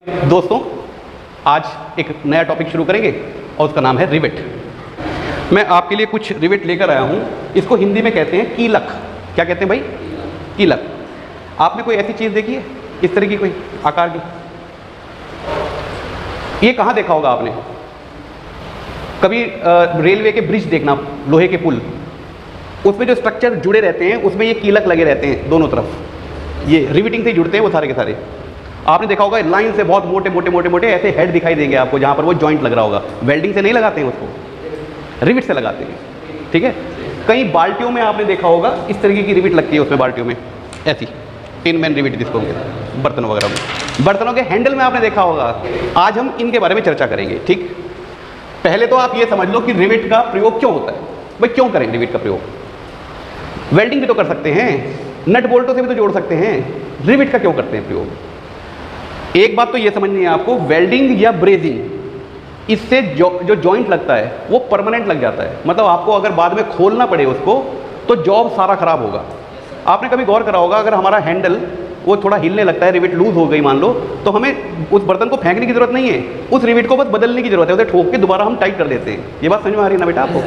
दोस्तों, आज एक नया टॉपिक शुरू करेंगे और उसका नाम है रिवेट। मैं आपके लिए कुछ रिवेट लेकर आया हूँ। इसको हिंदी में कहते हैं कीलक। क्या कहते हैं भाई? कीलक। आपने कोई ऐसी चीज़ देखी है इस तरह की, कोई आकार की? ये कहाँ देखा होगा आपने? कभी रेलवे के ब्रिज देखना, लोहे के पुल, उसमें जो स्ट्रक्चर जुड़े रहते हैं उसमें ये कीलक लगे रहते हैं दोनों तरफ। ये रिवेटिंग से जुड़ते हैं वो सारे के सारे। आपने देखा होगा लाइन से बहुत मोटे मोटे मोटे मोटे ऐसे हेड दिखाई देंगे आपको, जहाँ पर वो जॉइंट लग रहा होगा। वेल्डिंग से नहीं लगाते हैं उसको, रिवेट से लगाते हैं। ठीक है। कई बाल्टियों में आपने देखा होगा इस तरीके की रिवेट लगती है उसमें, बाल्टियों में ऐसी टिन मैन रिवेट जिसको होंगे, बर्तनों वगैरह में। बर्तनों के हैंडल में आपने देखा होगा। आज हम इनके बारे में चर्चा करेंगे। ठीक। पहले तो आप ये समझ लो कि रिवेट का प्रयोग क्यों होता है। भाई क्यों करें रिवेट का प्रयोग? वेल्डिंग भी तो कर सकते हैं, नट बोल्टों से भी तो जोड़ सकते हैं। रिवेट का क्यों करते हैं प्रयोग? एक बात तो ये समझनी है आपको, वेल्डिंग या ब्रेजिंग, इससे जो जॉइंट लगता है वो परमानेंट लग जाता है। मतलब आपको अगर बाद में खोलना पड़े उसको तो जॉब सारा खराब होगा। आपने कभी गौर करा होगा, अगर हमारा हैंडल वो थोड़ा हिलने लगता है, रिवेट लूज हो गई मान लो, तो हमें उस बर्तन को फेंकने की जरूरत नहीं है, उस रिवेट को बस बदलने की जरूरत है। उसे ठोक के दोबारा हम टाइट कर देते हैं। ये बात समझ में आ रही है ना बेटा आपको?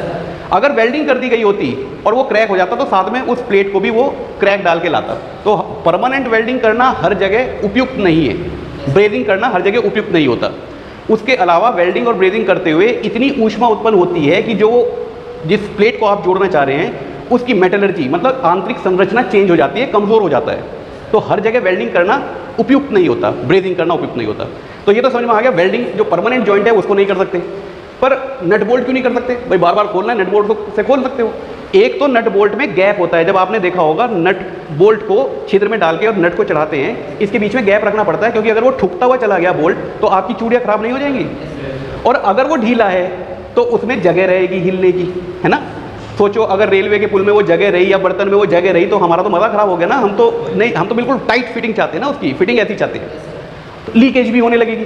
अगर वेल्डिंग कर दी गई होती और वो क्रैक हो जाता तो साथ में उस प्लेट को भी वो क्रैक डाल के लाता। तो परमानेंट वेल्डिंग करना हर जगह उपयुक्त नहीं है, ब्रेजिंग करना हर जगह उपयुक्त नहीं होता। उसके अलावा वेल्डिंग और ब्रेजिंग करते हुए इतनी ऊष्मा उत्पन्न होती है कि जो जिस प्लेट को आप जोड़ना चाह रहे हैं उसकी मेटलर्जी, मतलब आंतरिक संरचना चेंज हो जाती है, कमज़ोर हो जाता है। तो हर जगह वेल्डिंग करना उपयुक्त नहीं होता, ब्रेजिंग करना उपयुक्त नहीं होता। तो ये तो समझ में आ गया, वेल्डिंग जो परमानेंट जॉइंट है उसको नहीं कर सकते। पर नट बोल्ट क्यों नहीं कर सकते? भाई बार बार खोलना है, नट बोल्ट से खोल सकते हो। एक तो नट बोल्ट में गैप होता है। जब आपने देखा होगा नट बोल्ट को छिद्र में डाल के और नट को चढ़ाते हैं, इसके बीच में गैप रखना पड़ता है, क्योंकि अगर वो ठुकता हुआ चला गया बोल्ट तो आपकी चूड़ियाँ खराब नहीं हो जाएंगी। और अगर वो ढीला है तो उसमें जगह रहेगी हिलने की, है ना? सोचो अगर रेलवे के पुल में वो जगह रही या बर्तन में वो जगह रही तो हमारा तो मज़ा खराब हो गया ना। हम तो बिल्कुल टाइट फिटिंग चाहते हैं ना, उसकी फिटिंग ऐसी चाहते हैं, तो लीकेज भी होने लगेगी।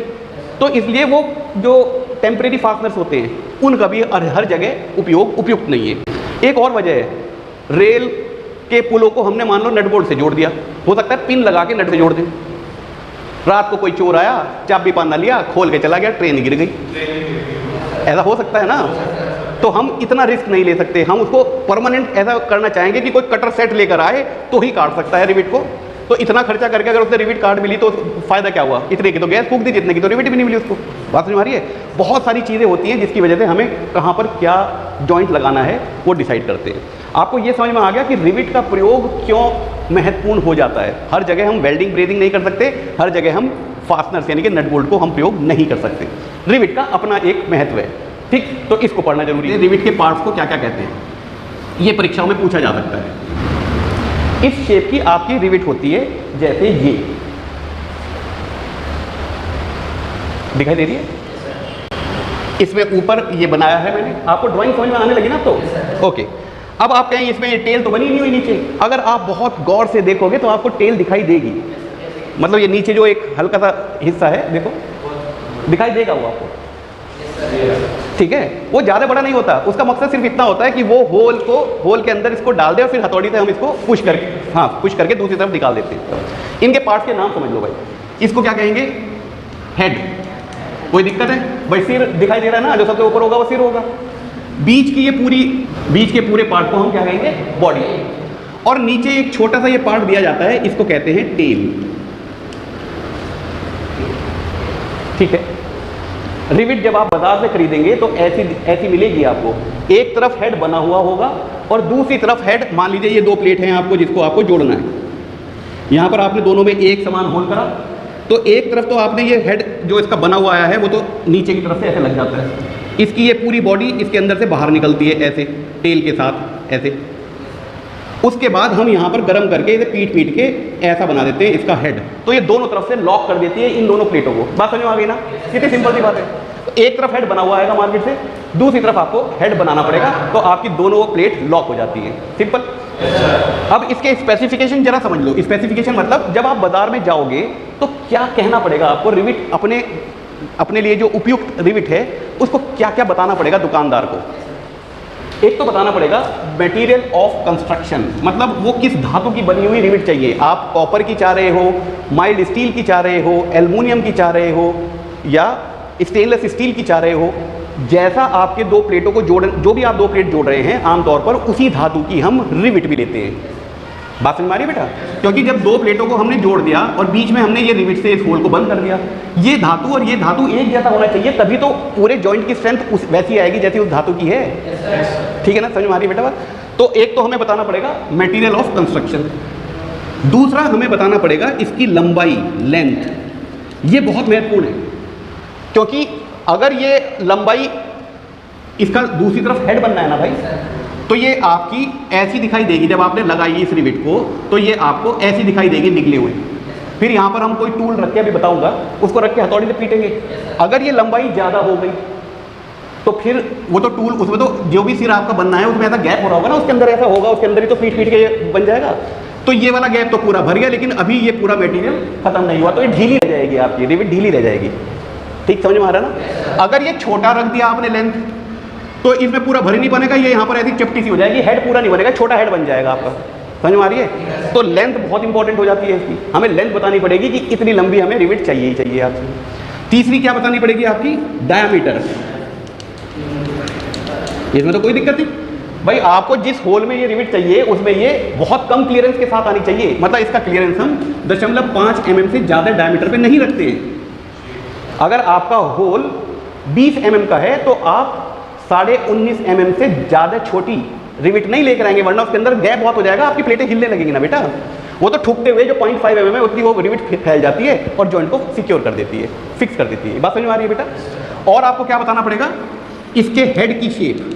तो इसलिए वो जो टेम्परेरी फास्टनर्स होते हैं उनका भी हर जगह उपयोग उपयुक्त नहीं है। एक और वजह है, रेल के पुलों को हमने मान लो नट बोल्ट से जोड़ दिया। हो सकता है पिन लगा के नट से जोड़ दें। रात को कोई चोर आया, चाबी पाना लिया, खोल के चला गया, ट्रेन गिर गई। ऐसा हो सकता है ना? तो हम इतना रिस्क नहीं ले सकते। हम उसको परमानेंट ऐसा करना चाहेंगे कि कोई कटर सेट लेकर आए तो ही काट सकता है रिवेट को। तो इतना खर्चा करके अगर उसने रिवेट काट मिली तो फायदा क्या हुआ? इतने की तो गैस फूक दी, जितने की तो रिवेट भी नहीं मिली उसको। बात समझ आ रही है? बहुत सारी चीज़ें होती हैं जिसकी वजह से हमें कहाँ पर क्या जॉइंट लगाना है वो डिसाइड करते हैं। आपको ये समझ में आ गया कि रिवेट का प्रयोग क्यों महत्वपूर्ण हो जाता है। हर जगह हम वेल्डिंग ब्रेजिंग नहीं कर सकते, हर जगह हम फास्टनर्स यानी कि नट बोल्ट को हम प्रयोग नहीं कर सकते। रिवेट का अपना एक महत्व है। ठीक, तो इसको पढ़ना जरूरी है। रिवेट के पार्ट्स को क्या क्या कहते हैं, ये परीक्षाओं में पूछा जा सकता है। इस शेप की आपकी रिवेट होती है, जैसे ये दिखाई दे रही है। इसमें ऊपर ये बनाया है मैंने, आपको ड्राइंग समझ में आने लगी ना? तो ओके। अब आप कहें इसमें ये टेल तो बनी नहीं हुई नीचे। अगर आप बहुत गौर से देखोगे तो आपको टेल दिखाई देगी। मतलब ये नीचे जो एक हल्का सा हिस्सा है, देखो दिखाई देगा वो आपको। ठीक है, वो ज़्यादा बड़ा नहीं होता। उसका मकसद सिर्फ इतना होता है कि वो होल के अंदर इसको डाल दे और फिर हथौड़ी से हम इसको पुश करके दूसरी तरफ निकाल देते हैं। इनके पार्ट्स के नाम समझ लो भाई। इसको क्या कहेंगे? हेड। कोई दिक्कत है? भाई सिर दिखाई दे रहा है ना, जो सबसे ऊपर होगा वो सिर होगा। बीच के पूरे पार्ट को हम क्या कहेंगे? बॉडी। और नीचे एक छोटा सा ये पार्ट दिया जाता है, इसको कहते हैं टेल। ठीक है। रिवेट जब आप बाजार से खरीदेंगे तो ऐसी मिलेगी आपको। एक तरफ हेड बना हुआ होगा और दूसरी तरफ हेड, मान लीजिए ये दो प्लेट हैं आपको जिसको आपको जोड़ना है। यहाँ पर आपने दोनों में एक समान होल करा, तो एक तरफ तो आपने ये हेड जो इसका बना हुआ आया है वो तो नीचे की तरफ से ऐसे लग जाता है। इसकी ये पूरी बॉडी इसके अंदर से बाहर निकलती है ऐसे, टेल के साथ ऐसे। उसके बाद हम यहाँ पर गर्म करके इसे पीट के ऐसा बना देते हैं इसका हेड। तो ये दोनों तरफ से लॉक कर देती है इन दोनों प्लेटों को। बात समझ में आ गई ना? कितनी सिंपल सी बात है। तो एक तरफ हेड बना हुआ आएगा मार्केट से, दूसरी तरफ आपको हेड बनाना पड़ेगा, तो आपकी दोनों प्लेट लॉक हो जाती है। सिंपल। अब इसके स्पेसिफिकेशन जरा समझ लो। स्पेसिफिकेशन मतलब जब आप बाजार में जाओगे तो क्या कहना पड़ेगा आपको, रिवेट अपने लिए जो उपयुक्त रिवेट है उसको क्या क्या बताना पड़ेगा दुकानदार को। एक तो बताना पड़ेगा मटेरियल ऑफ कंस्ट्रक्शन, मतलब वो किस धातु की बनी हुई रिविट चाहिए। आप कॉपर की चाह रहे हो, माइल्ड स्टील की चाह रहे हो, एल्युमिनियम की चाह रहे हो, या स्टेनलेस स्टील की चाह रहे हो। जैसा आपके दो प्लेटों को जो भी आप दो प्लेट जोड़ रहे हैं, आमतौर पर उसी धातु की हम रिविट भी लेते हैं। बात समझ में आ रही है बेटा? क्योंकि जब दो प्लेटों को हमने जोड़ दिया और बीच में हमने ये रिविट से इस होल को बंद कर दिया, ये धातु और ये धातु एक जैसा होना चाहिए, तभी तो पूरे जॉइंट की स्ट्रेंथ उस वैसी आएगी जैसी उस धातु की है। ठीक है ना, समझ में आ रही है बेटा? तो एक तो हमें बताना पड़ेगा मटेरियल ऑफ कंस्ट्रक्शन, दूसरा हमें बताना पड़ेगा इसकी लंबाई, लेंथ। ये बहुत महत्वपूर्ण है, क्योंकि अगर ये लंबाई, इसका दूसरी तरफ हेड बनना है ना भाई, तो ये आपकी ऐसी दिखाई देगी। जब आपने लगाई इस रिविट को, तो ये आपको ऐसी दिखाई देगी निकले हुए। फिर यहाँ पर हम कोई टूल रख के, अभी बताऊंगा, उसको रख के हथौड़ी से पीटेंगे। अगर ये लंबाई ज़्यादा हो गई तो फिर वो तो टूल, उसमें तो जो भी सिर आपका बनना है उसमें ऐसा गैप हो रहा होगा ना, उसके अंदर ऐसा होगा, उसके अंदर ही तो पीट पीट के ये बन जाएगा। तो ये वाला गैप तो पूरा भर गया, लेकिन अभी ये पूरा मटेरियल खत्म नहीं हुआ, तो ये ढीली रह जाएगी, आपकी रिविट ढीली रह जाएगी। ठीक समझ में आ रहा है ना? अगर ये छोटा रख दिया आपने लेंथ, तो इसमें पूरा भर नहीं बनेगा, ये यहाँ पर ऐसी चपटी सी हो जाएगी, हेड पूरा नहीं बनेगा, छोटा हेड बन जाएगा आपका। समझ में आ रही है? तो लेंथ बहुत इंपॉर्टेंट हो जाती है इसकी, हमें लेंथ बतानी पड़ेगी कि इतनी लंबी हमें रिविट चाहिए ही चाहिए आपसे। तीसरी क्या बतानी पड़ेगी आपकी? डायामीटर। इसमें तो कोई दिक्कत नहीं भाई, आपको जिस होल में ये रिविट चाहिए उसमें ये बहुत कम क्लियरेंस के साथ आनी चाहिए। मतलब इसका क्लियरेंस हम 0.5 mm से ज़्यादा डायमीटर पे नहीं रखते हैं। अगर आपका होल 20 mm का है तो आप 19.5 mm से ज़्यादा छोटी रिविट नहीं लेकर आएंगे, वरना उसके अंदर गैप बहुत हो जाएगा, आपकी प्लेटें हिलने लगेंगी ना बेटा। वो तो ठुकते हुए जो 0.5 mm है उतनी वो रिविट फैल जाती है और जॉइंट को सिक्योर कर देती है, फिक्स कर देती है। बात समझ में आ रही है बेटा? और आपको क्या बताना पड़ेगा? इसके हेड की शेप।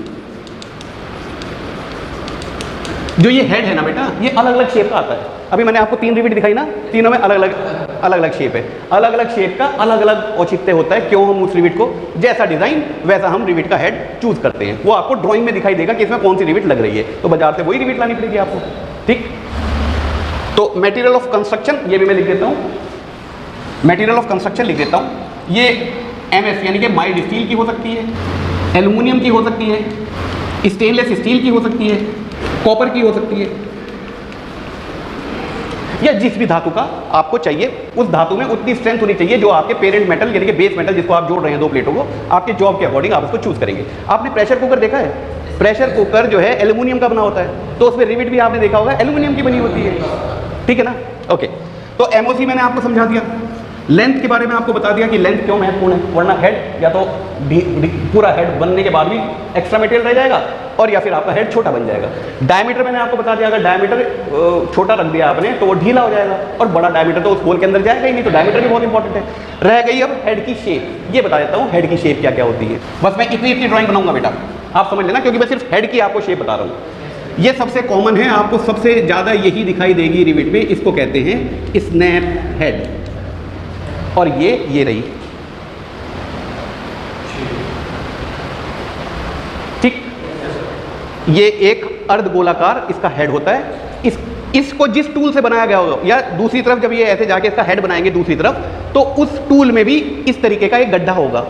जो ये हेड है ना बेटा, ये अलग अलग शेप का आता है। अभी मैंने आपको 3 रिविट दिखाई ना, तीनों में अलग अलग शेप है। अलग अलग शेप का अलग अलग औचित्य होता है। क्यों? हम उस रिविट को, जैसा डिजाइन वैसा हम रिविट का हेड चूज करते हैं। वो आपको ड्राइंग में दिखाई देगा कि इसमें कौन सी रिविट लग रही है, तो बाजार से वही रिविट लानी पड़ेगी आपको। ठीक, तो मटेरियल ऑफ कंस्ट्रक्शन ये भी मैं लिख देता हूँ, मटेरियल ऑफ कंस्ट्रक्शन लिख देता हूँ। ये MS यानी कि माइल्ड स्टील की हो सकती है, एल्युमिनियम की हो सकती है, स्टेनलेस स्टील की हो सकती है, कॉपर की हो सकती है, या जिस भी धातु का आपको चाहिए उस धातु में उतनी स्ट्रेंथ होनी चाहिए जो आपके पेरेंट मेटल यानी कि बेस मेटल जिसको आप जोड़ रहे हैं दो प्लेटों को, आपके जॉब के अकॉर्डिंग आप उसको चूज करेंगे। आपने प्रेशर कुकर देखा है? प्रेशर कुकर जो है एल्युमिनियम का बना होता है, तो उसमें रिविट भी आपने देखा होगा एल्युमिनियम की बनी होती है। ठीक है ना? ओके, तो MOC मैंने आपको समझा दिया। लेंथ के बारे में आपको बता दिया कि लेंथ क्यों महत्वपूर्ण है, वरना हेड या तो पूरा हेड बनने के बाद भी एक्स्ट्रा मटेरियल रह जाएगा, और या फिर आपका हेड छोटा बन जाएगा। डायमीटर मैंने आपको बता दिया, अगर डायमीटर छोटा रख दिया आपने तो वो ढीला हो जाएगा, और बड़ा डायमीटर तो उस होल के अंदर जाएगा ही नहीं, तो डायमीटर भी बहुत इंपॉर्टेंट है। रह गई अब हेड की शेप। ये बता देता हूँ हेड की शेप क्या क्या होती है। बस मैं इतनी ड्राइंग बनाऊंगा बेटा, आप समझ लेना, क्योंकि मैं सिर्फ हेड की आपको शेप बता रहा हूँ। ये सबसे कॉमन है, आपको सबसे ज़्यादा यही दिखाई देगी रिविट में। इसको कहते हैं स्नैप हेड, और ये रही। ठीक, ये एक अर्धगोलाकार इसका हेड होता है। इसको जिस टूल से बनाया गया होगा, या दूसरी तरफ जब ये ऐसे जाके इसका हेड बनाएंगे दूसरी तरफ, तो उस टूल में भी इस तरीके का एक गड्ढा होगा।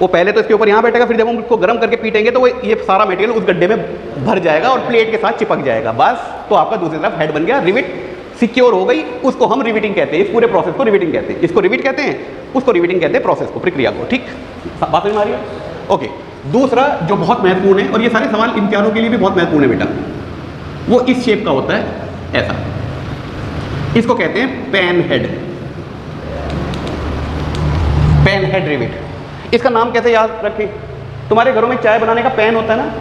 वो पहले तो इसके ऊपर यहाँ बैठेगा, फिर जब हम उसको गर्म करके पीटेंगे तो वो ये सारा मटेरियल उस गड्ढे में भर जाएगा और प्लेट के साथ चिपक जाएगा। बस, तो आपका दूसरी तरफ हेड बन गया, रिविट सिक्योर हो गई। उसको हम रिविटिंग कहते हैं, इस पूरे प्रोसेस को रिविटिंग कहते हैं। इसको रिविट कहते हैं, उसको रिविटिंग कहते हैं, प्रोसेस को, प्रक्रिया को। ठीक, बात समझ में आ रही है? ओके, दूसरा जो बहुत महत्वपूर्ण है, और ये सारे सवाल इम्तिहानों के लिए भी बहुत महत्वपूर्ण है बेटा, वो इस शेप का होता है, ऐसा। इसको कहते हैं pan head, pan head rivet. इसका नाम कैसे याद रखें? तुम्हारे घरों में चाय बनाने का पैन होता है ना,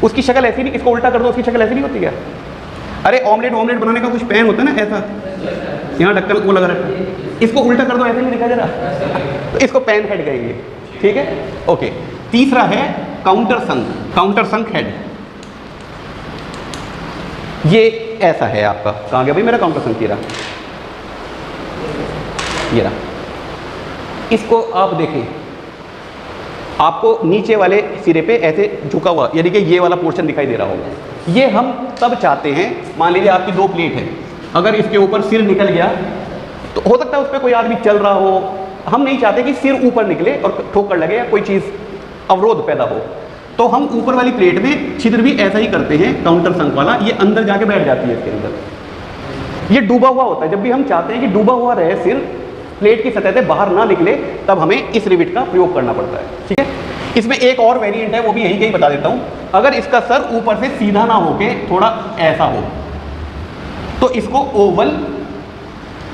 उसकी शक्ल ऐसी नहीं, इसको उल्टा कर दो उसकी शक्ल ऐसी नहीं होती क्या? अरे ऑमलेट बनाने का कुछ पैन होता है ना, ऐसा, यहाँ ढक्कन वो लगा रहता है, इसको उल्टा कर दो, ऐसे नहीं दिखाई दे रहा, तो इसको पैन हेड कहेंगे। ठीक है, ओके। तीसरा है काउंटर संक हेड। ये ऐसा है आपका, कहाँ गया भाई मेरा काउंटर संक? ये रहा। इसको आप देखें, आपको नीचे वाले सिरे पे ऐसे झुका हुआ, यानी कि ये वाला पोर्शन दिखाई दे रहा होगा। ये हम तब चाहते हैं, मान लीजिए आपकी 2 प्लेट है, अगर इसके ऊपर सिर निकल गया तो हो सकता है उस पर कोई आदमी चल रहा हो, हम नहीं चाहते कि सिर ऊपर निकले और ठोकर लगे या कोई चीज़ अवरोध पैदा हो। तो हम ऊपर वाली प्लेट में छिद्र भी ऐसा ही करते हैं, काउंटर संक वाला, ये अंदर जाके बैठ जाती है इसके अंदर। ये डूबा हुआ होता है, जब भी हम चाहते हैं कि डूबा हुआ रहे सिर, प्लेट की सतह से बाहर ना निकले, तब हमें इस रिविट का प्रयोग करना पड़ता है। ठीक है, इसमें एक और वेरिएंट है, वो भी यही बता देता हूं। अगर इसका सर ऊपर से सीधा ना होके थोड़ा ऐसा हो तो इसको ओवल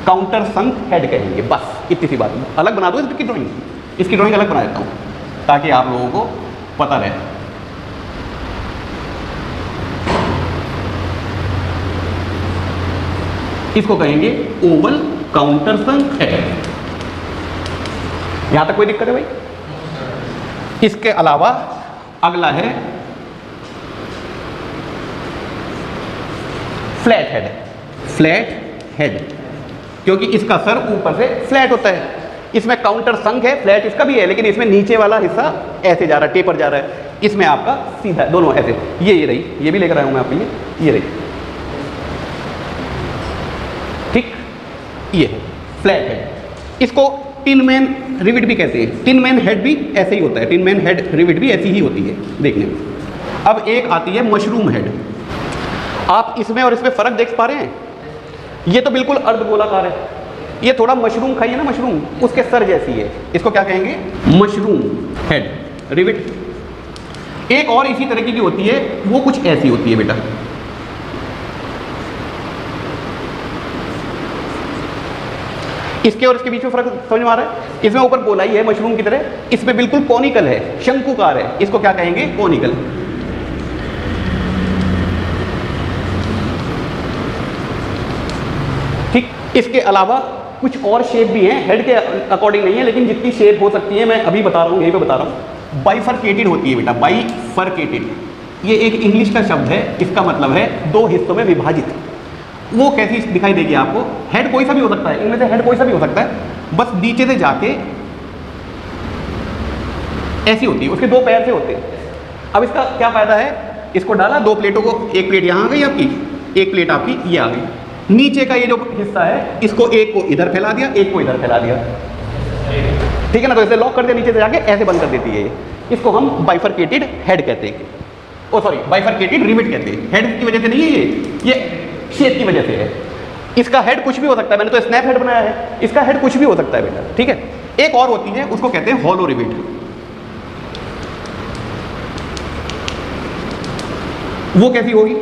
काउंटर संक हेड कहेंगे। बस इतनी सी बात, अलग बना दो इसकी ड्राइंग, इसकी ड्राइंग अलग बना देता हूं ताकि आप लोगों को पता रहे। इसको कहेंगे ओवल काउंटर संक हेड। यहां तक कोई दिक्कत है भाई? इसके अलावा अगला है फ्लैट हेड। फ्लैट हेड क्योंकि इसका सर ऊपर से फ्लैट होता है, इसमें काउंटर संक है, फ्लैट इसका भी है, लेकिन इसमें नीचे वाला हिस्सा ऐसे जा रहा है, टेपर जा रहा है। इसमें आपका सीधा, दोनों ऐसे, ये रही, ये भी लेकर आया हूं मैं आपके लिए, ये रही, ठीक, ये है फ्लैट हेड। इसको टिन मैन रिविट भी कहते हैं। टिन मैन हेड भी ऐसे ही होता है, टिन मैन हेड रिविट भी ऐसी ही होती है देखने में। अब एक आती है मशरूम हेड। आप इसमें और इसमें फर्क देख पा रहे हैं? ये तो बिल्कुल अर्धगोलाकार है, ये थोड़ा मशरूम खाइए ना, मशरूम उसके सर जैसी है, इसको क्या कहेंगे? Mushroom head rivet. एक और इसी तरह की होती है, वो कुछ ऐसी होती है बेटा, इसके और इसके बीच में फर्क समझ में आ रहा है? इसमें ऊपर गोलाई है मशरूम की तरह, इसमें बिल्कुल कॉनिकल है, शंकुकार है, इसको क्या कहेंगे? कॉनिकल। ठीक, इसके अलावा कुछ और शेप भी हैं, हेड के अकॉर्डिंग नहीं है, लेकिन जितनी शेप हो सकती है मैं अभी बता रहा हूँ, यहीं पे बता रहा हूँ। बाइफरकेटेड होती है बेटा, बाइफरकेटेड, ये एक इंग्लिश का शब्द है, इसका मतलब है दो हिस्सों में विभाजित। वो कैसी दिखाई देगी आपको? हेड कोई सा भी हो सकता है, इनमें से हेड कोई सा भी हो सकता है, बस नीचे से जाके ऐसी होती है, उसके दो पैर से होते हैं। अब इसका क्या फायदा है? इसको डाला, दो प्लेटों को, एक प्लेट यहाँ आ गई आपकी, एक प्लेट आपकी ये आ गई, नीचे का ये जो हिस्सा है इसको एक को इधर फैला दिया, एक को इधर फैला दिया, ठीक है ना? तो इसे लॉक कर दिया, नीचे से जाके ऐसे बंद कर देती है ये। इसको हम बाइफरकेटेड हेड कहते हैं, ओ सॉरी बाइफरकेटेड रिविट कहते हैं। हेड की वजह से नहीं है, ये शेप की वजह से है। इसका हेड कुछ भी हो सकता है, मैंने तो स्नैप हेड बनाया है, इसका हेड कुछ भी हो सकता है बेटा, ठीक है? एक और होती है, उसको कहते हैं हॉलो रिविट। वो कैसी होगी?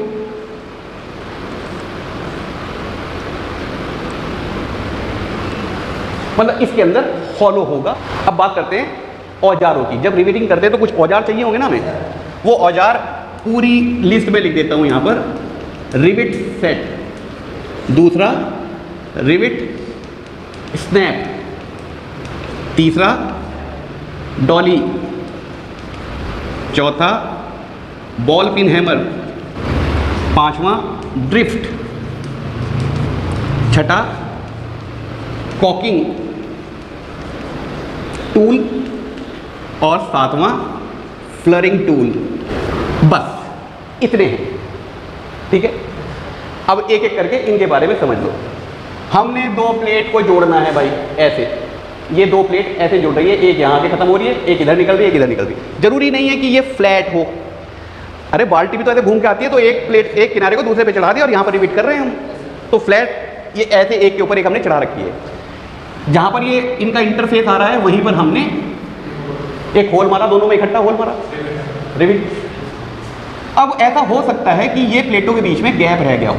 मतलब इसके अंदर हॉलो होगा। अब बात करते हैं औजारों की। जब रिविटिंग करते हैं तो कुछ औजार चाहिए होंगे ना हमें, वो औजार पूरी लिस्ट में लिख देता हूं यहां पर। रिविट सेट, दूसरा रिविट स्नैप, तीसरा डॉली, चौथा बॉल पिन हैमर, पांचवा ड्रिफ्ट, छठा कॉकिंग टूल और सातवां फ्लरिंग टूल। बस इतने हैं, ठीक है? अब एक एक करके इनके बारे में समझ लो। हमने दो प्लेट को जोड़ना है भाई, ऐसे, ये दो प्लेट ऐसे जुड़ रही है, एक यहाँ के खत्म हो रही है, एक इधर निकल रही है, एक इधर निकल रही है। जरूरी नहीं है कि ये फ्लैट हो, अरे बाल्टी भी तो ऐसे घूम के आती है, तो एक प्लेट एक किनारे को दूसरे पे चढ़ा दिया और यहाँ पर रिपीट कर रहे हैं हम, तो फ्लैट ये ऐसे एक के ऊपर एक हमने चढ़ा रखी है। जहाँ पर ये इनका इंटरफेस आ रहा है वहीं पर हमने एक होल मारा, दोनों में इकट्ठा होल मारा, रिविट। अब ऐसा हो सकता है कि ये प्लेटों के बीच में गैप रह गया हो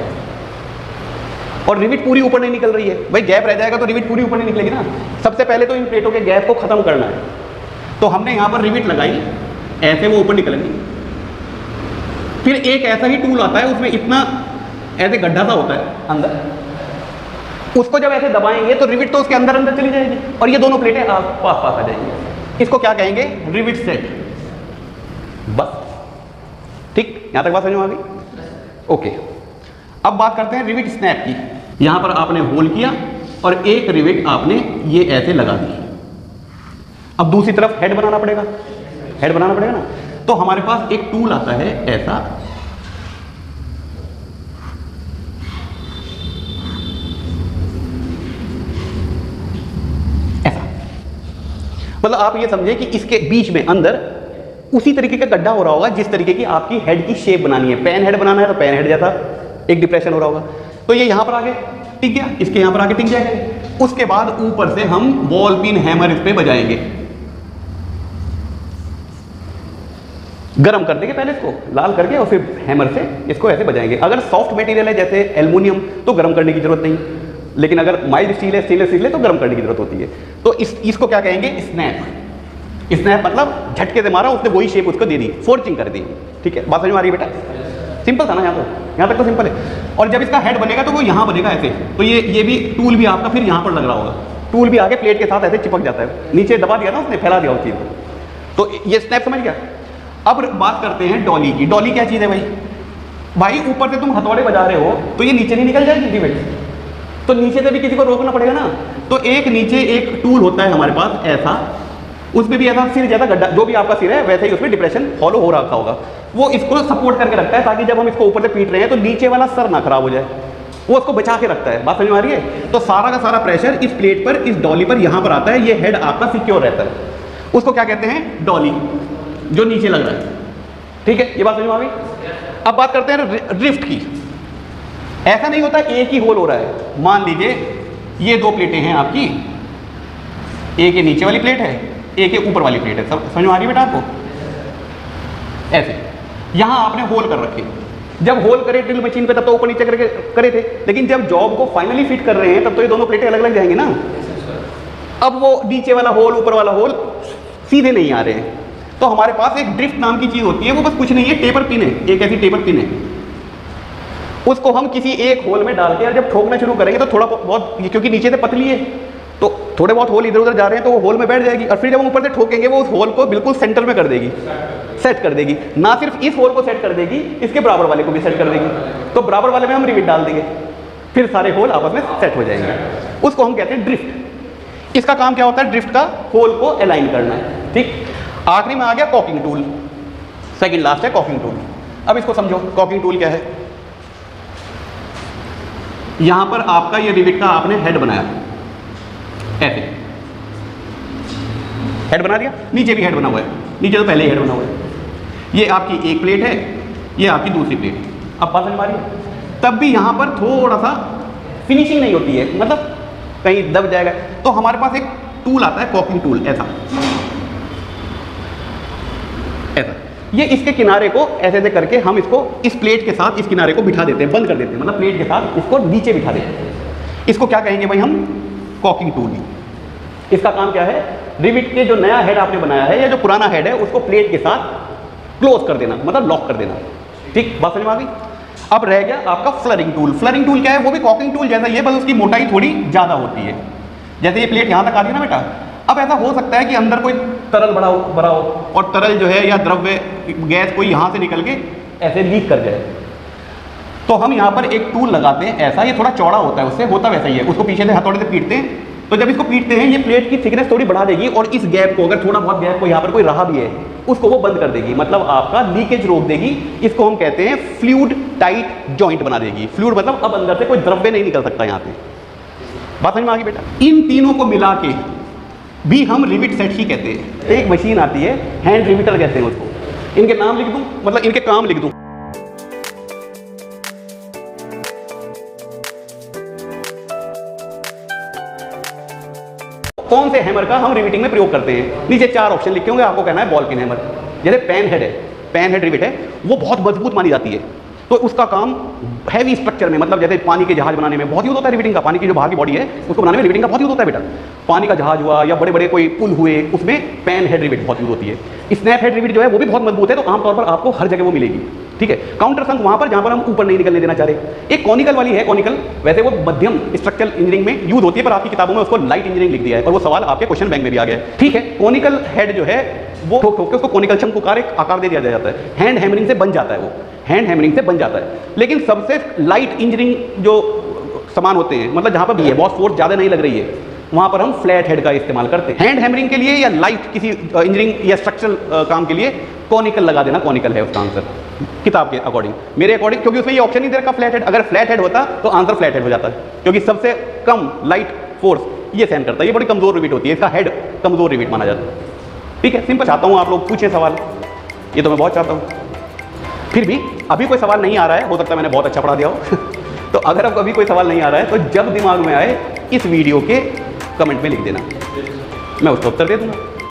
और रिविट पूरी ऊपर नहीं निकल रही है। भाई गैप रह जाएगा तो रिविट पूरी ऊपर नहीं निकलेगी ना। सबसे पहले तो इन प्लेटों के गैप को खत्म करना है, तो हमने यहाँ पर रिविट लगाई, ऐसे वो ऊपर निकलेंगी। फिर एक ऐसा ही टूल आता है, उसमें इतना ऐसे गड्ढा सा होता है अंदर, उसको जब ऐसे दबाएंगे तो रिविट तो उसके अंदर अंदर चली जाएगी और ये दोनों प्लेटें पास पास आ जाएंगी। इसको क्या कहेंगे? Rivet set. बस ठीक, यहां तक बात समझ में आ गई? ओके, अब बात करते हैं रिविट स्नैप की। यहां पर आपने होल किया और एक रिविट आपने ये ऐसे लगा दी। अब दूसरी तरफ हेड बनाना पड़ेगा, हेड बनाना पड़ेगा ना। तो हमारे पास एक टूल आता है ऐसा, ऐसा, मतलब आप ये समझे कि इसके बीच में अंदर उसी तरीके का गड्ढा हो रहा होगा जिस तरीके की आपकी हेड की शेप बनानी है। पैन हेड बनाना है तो पैन हेड जैसा एक डिप्रेशन हो रहा होगा। तो ये यहाँ पर आगे टिक गया, इसके यहाँ पर आगे टिक जाएगा। उसके बाद ऊपर से हम बॉल पिन हैमर इस पे बजाएंगे, गरम कर देंगे पहले इसको लाल करके और फिर हैमर से इसको ऐसे बजाएंगे। अगर सॉफ्ट मटेरियल है जैसे एल्युमिनियम तो गर्म करने की जरूरत नहीं, लेकिन अगर माइल्ड स्टील है, स्टेनलेस स्टील है तो गर्म करने की जरूरत होती है। तो इसको क्या कहेंगे, स्नैप। स्नैप मतलब झटके से मारा, उसने वही शेप उसको दे दी, फोर्जिंग कर दी। ठीक है, बात समझ में आ रही है बेटा? सिंपल था ना, यहाँ तक तो सिंपल है। और जब इसका हेड बनेगा तो वो यहाँ बनेगा ऐसे, तो ये भी टूल भी आपका फिर यहाँ पर लग रहा होगा। टूल भी आगे प्लेट के साथ ऐसे चिपक जाता है, नीचे दबा दिया ना उसने, फैला दिया उस चीज़ को। तो ये स्नैप समझ गया। अब बात करते हैं डॉली की। डॉली क्या चीज़ है भाई? भाई ऊपर से तुम हथौड़े बजा रहे हो तो ये नीचे नहीं निकल जाएगी डिबेट, तो नीचे से भी किसी को रोकना पड़ेगा ना। तो एक नीचे एक टूल होता है हमारे पास ऐसा, उसमें भी ऐसा सिर जैसा गड्ढा, जो भी आपका सिर है वैसे ही उसमें डिप्रेशन फॉलो हो रखा होगा, वो इसको सपोर्ट करके रखता है ताकि जब हम इसको ऊपर से पीट रहे हैं तो नीचे वाला सर ना खराब हो जाए, वो उसको बचा के रखता है। बात समझ में आ रही है? तो सारा का सारा प्रेशर इस प्लेट पर, इस डॉली पर यहाँ पर आता है, ये हेड आपका सिक्योर रहता है। उसको क्या कहते हैं? डॉली, जो नीचे लग रहा है। ठीक है, ये बात समझ में आ गई। अब बात करते हैं ड्रिफ्ट की। ऐसा नहीं होता एक ही होल हो रहा है। मान लीजिए ये दो प्लेटें हैं आपकी, एक ये नीचे वाली प्लेट है, एक ये ऊपर वाली प्लेट है। समझ में आ रही है बेटा आपको? ऐसे यहां आपने होल कर रखे। जब होल करे ड्रिल मशीन पे तब तो ऊपर नीचे करके करे थे, लेकिन जब जॉब को फाइनली फिट कर रहे हैं तब तो ये दोनों प्लेटें अलग अलग जाएंगी ना। अब वो नीचे वाला होल ऊपर वाला होल सीधे नहीं आ रहे हैं, तो हमारे पास एक ड्रिफ्ट नाम की चीज होती है। वो बस कुछ नहीं है, टेपर पिन है, एक ऐसी टेपर पिन है। उसको हम किसी एक होल में डाल के और जब ठोकना शुरू करेंगे तो थोड़ा बहुत, क्योंकि नीचे से पतली है तो थोड़े बहुत होल इधर उधर जा रहे हैं तो वो होल में बैठ जाएगी, और फिर जब हम ऊपर से ठोकेंगे वो उस होल को बिल्कुल सेंटर में कर देगी, सेट कर देगी। ना सिर्फ इस होल को सेट कर देगी, इसके बराबर वाले को भी सेट कर देगी। तो बराबर वाले में हम रिविट डाल देंगे, फिर सारे होल आपस में सेट हो जाएंगे। उसको हम कहते हैं ड्रिफ्ट। इसका काम क्या होता है? ड्रिफ्ट का होल को अलाइन करना है। ठीक, आखिरी में आ गया कॉकिंग टूल, सेकंड लास्ट है कॉकिंग टूल। अब इसको समझो, कॉकिंग टूल क्या है? यहां पर आपका ये रिविट का आपने हेड बनाया, ऐसे हेड बना दिया, नीचे भी हेड बना हुआ है, नीचे तो पहले ही हेड बना हुआ है। ये आपकी एक प्लेट है, ये आपकी दूसरी प्लेट है। अब बात समझ में आ रही है? तब भी यहां पर थोड़ा सा फिनिशिंग नहीं होती है, मतलब कहीं दब जाएगा। तो हमारे पास एक टूल आता है कॉकिंग टूल, ऐसा ऐसा। ये इसके किनारे को ऐसे ऐसे करके हम इसको इस प्लेट के साथ इस किनारे को बिठा देते हैं, बंद कर देते हैं, मतलब प्लेट के साथ इसको नीचे बिठा देते हैं। इसको क्या कहेंगे भाई हम? Caulking tool. इसका काम क्या है? रिविट के जो नया हेड आपने बनाया है या जो पुराना हेड है उसको प्लेट के साथ क्लोज कर देना, मतलब लॉक कर देना। ठीक, बात समझ में आ गई। अब रह गया आपका फ्लरिंग टूल। फ्लरिंग टूल क्या है? वो भी कॉकिंग टूल जैसा ही है, बस उसकी मोटाई थोड़ी ज़्यादा होती है। जैसे ये प्लेट यहाँ तक आ रही है ना बेटा, अब ऐसा हो सकता है कि अंदर कोई तरल भरा हो और तरल जो है या द्रव्य गैस कोई यहाँ से निकल के ऐसे लीक कर जाए, तो हम यहाँ पर एक टूल लगाते हैं ऐसा। ये थोड़ा चौड़ा होता है, उससे होता वैसा ही है। उसको पीछे से हथौड़े से पीटते हैं, तो जब इसको पीटते हैं ये प्लेट की थिकनेस थोड़ी बढ़ा देगी और इस गैप को, अगर थोड़ा बहुत गैप को यहाँ पर कोई रहा भी है उसको वो बंद कर देगी, मतलब आपका लीकेज रोक देगी। इसको हम कहते हैं फ्लूइड टाइट जॉइंट बना देगी। फ्लूइड मतलब अब अंदर से कोई द्रव्य नहीं निकल सकता यहाँ पे। बात समझ में आ गई बेटा? इन तीनों को मिला के भी हम रिविट सेट ही कहते हैं। एक मशीन आती है, हैंड रिविटर कहते हैं उसको। इनके नाम लिख दूं, मतलब इनके काम लिख दूं। कौन से हैमर का हम रिविटिंग में प्रयोग करते हैं? नीचे 4 ऑप्शन लिखे होंगे, आपको कहना है बॉल पिन हैमर। जैसे पेन हेड है, पेन हेड रिविट है, वो बहुत मजबूत मानी जाती है, तो उसका काम हैवी स्ट्रक्चर में, मतलब जैसे पानी के जहाज बनाने में बहुत यूज होता है रिविटिंग का। पानी की जो बाहर की बॉडी है उसको बनाने में रिविटिंग का बहुत यूज होता है बेटा। पानी का जहाज हुआ या बड़े बड़े कोई पुल हुए, उसमें पेन हेड रिविट बहुत यूज होती है। स्नैप हेड रिविट जो है वो भी बहुत मजबूत है, तो आमतौर पर आपको हर जगह वो मिलेगी। ठीक है, काउंटर संक वहां पर जहां पर हम ऊपर नहीं निकलने देना चाह रहे। एक कॉनिकल वाली है, कॉनिकल वैसे वो मध्यम स्ट्रक्चरल इंजीनियरिंग में यूज होती है, पर आपकी किताबों में उसको लाइट इंजीनियरिंग लिख दिया है और वो सवाल आपके क्वेश्चन बैंक में भी आ गया है। ठीक है, कॉनिकल हेड जो है वो ठोक ठोक के उसको कॉनिकल शंकुकार एक आकार दे दिया जाता है। हैंड हैमरिंग से बन जाता है, वो हैंड हैमरिंग से बन जाता है। लेकिन सबसे लाइट इंजीनियरिंग जो सामान होते हैं, मतलब जहां पर भी है बहुत फोर्स ज़्यादा नहीं लग रही है, वहां पर हम फ्लैट हेड का इस्तेमाल करते हैं। हैंड हैमरिंग के लिए या लाइट किसी इंजीनियरिंग या स्ट्रक्चरल काम के लिए कॉनिकल लगा देना, कॉनिकल है उसका आंसर किताब के अकॉर्डिंग। मेरे अकॉर्डिंग, क्योंकि उसमें ये ऑप्शन नहीं दे रखा फ्लैट हेड। अगर फ्लैट हेड होता तो आंसर फ्लैट हेड हो जाता है, क्योंकि सबसे कम लाइट फोर्स ये सहन करता है। ये बड़ी कमजोर रिविट होती है, इसका हेड कमजोर रिविट माना जाता है। ठीक है, सिंपल। चाहता हूँ आप लोग पूछें सवाल। ये तो मैं बहुत चाहता हूँ। फिर भी अभी कोई सवाल नहीं आ रहा है, हो सकता है मैंने बहुत अच्छा पढ़ा दिया हो तो अगर आपको अभी कोई सवाल नहीं आ रहा है तो जब दिमाग में आए इस वीडियो के कमेंट में लिख देना, मैं उसका उत्तर दे दूँगा।